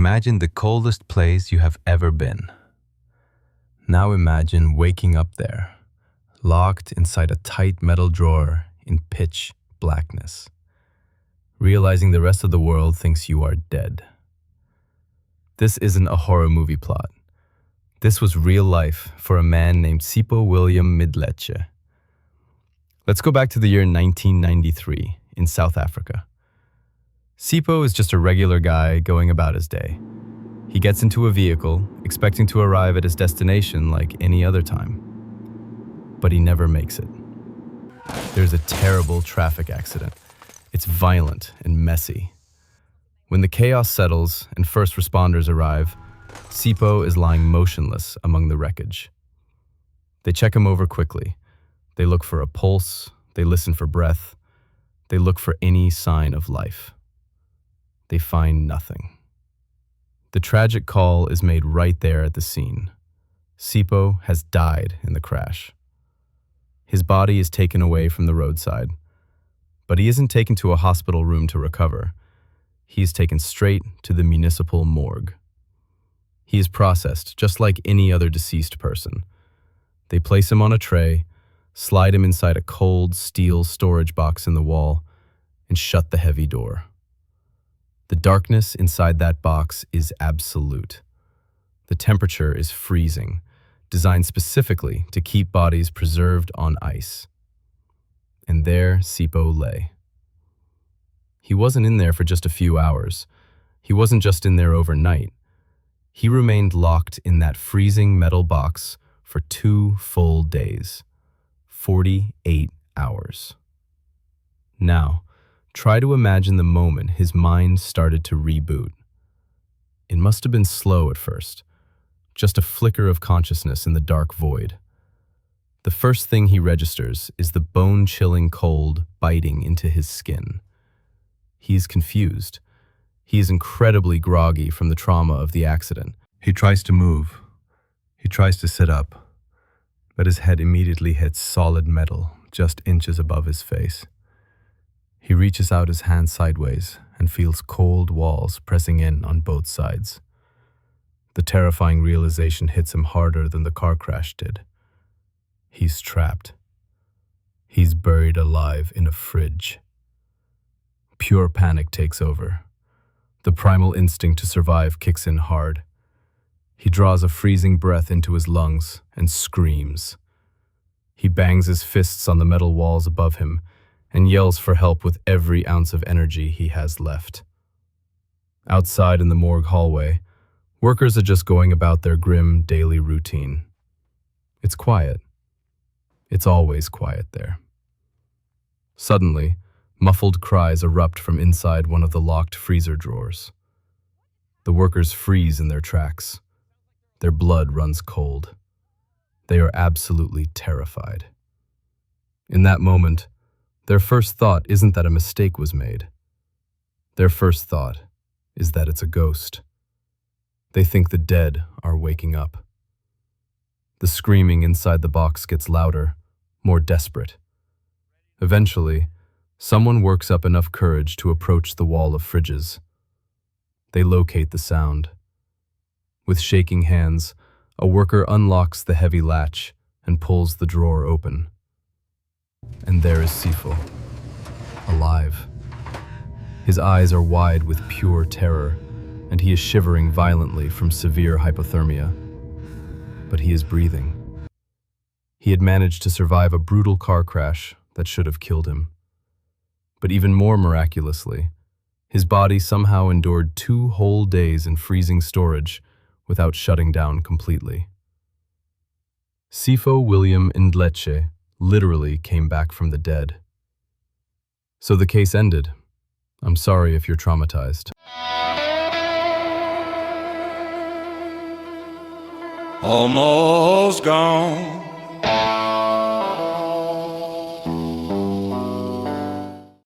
imagine the coldest place you have ever been. Now imagine waking up there, locked inside a tight metal drawer in pitch blackness, realizing the rest of the world thinks you are dead. This isn't a horror movie plot. This was real life for a man named Sipho William Mdletshe. Let's go back to the year 1993 in South Africa. Sipho is just a regular guy going about his day. He gets into a vehicle, expecting to arrive at his destination like any other time. But he never makes it. There's a terrible traffic accident. It's violent and messy. When the chaos settles and first responders arrive, Sipho is lying motionless among the wreckage. They check him over quickly. They look for a pulse, they listen for breath, they look for any sign of life. They find nothing. The tragic call is made right there at the scene. Sipho has died in the crash. His body is taken away from the roadside, but he isn't taken to a hospital room to recover. He is taken straight to the municipal morgue. He is processed just like any other deceased person. They place him on a tray, slide him inside a cold steel storage box in the wall, and shut the heavy door. The darkness inside that box is absolute. The temperature is freezing, designed specifically to keep bodies preserved on ice. And there Sipho lay. He wasn't in there for just a few hours. He wasn't just in there overnight. He remained locked in that freezing metal box for 2 full days, 48 hours. Now, try to imagine the moment his mind started to reboot. It must have been slow at first, just a flicker of consciousness in the dark void. The first thing he registers is the bone-chilling cold biting into his skin. He is confused. He is incredibly groggy from the trauma of the accident. He tries to move. He tries to sit up, but his head immediately hits solid metal just inches above his face. He reaches out his hand sideways and feels cold walls pressing in on both sides. The terrifying realization hits him harder than the car crash did. He's trapped. He's buried alive in a fridge. Pure panic takes over. The primal instinct to survive kicks in hard. He draws a freezing breath into his lungs and screams. He bangs his fists on the metal walls above him and yells for help with every ounce of energy he has left. Outside in the morgue hallway, workers are just going about their grim daily routine. It's quiet. It's always quiet there. Suddenly, muffled cries erupt from inside one of the locked freezer drawers. The workers freeze in their tracks. Their blood runs cold. They are absolutely terrified. In that moment, their first thought isn't that a mistake was made. Their first thought is that it's a ghost. They think the dead are waking up. The screaming inside the box gets louder, more desperate. Eventually, someone works up enough courage to approach the wall of fridges. They locate the sound. With shaking hands, a worker unlocks the heavy latch and pulls the drawer open. And there is Sipho, alive. His eyes are wide with pure terror, and he is shivering violently from severe hypothermia. But he is breathing. He had managed to survive a brutal car crash that should have killed him. But even more miraculously, his body somehow endured 2 whole days in freezing storage without shutting down completely. Sipho William Mdletshe literally came back from the dead. So the case ended. I'm sorry if you're traumatized. Almost gone.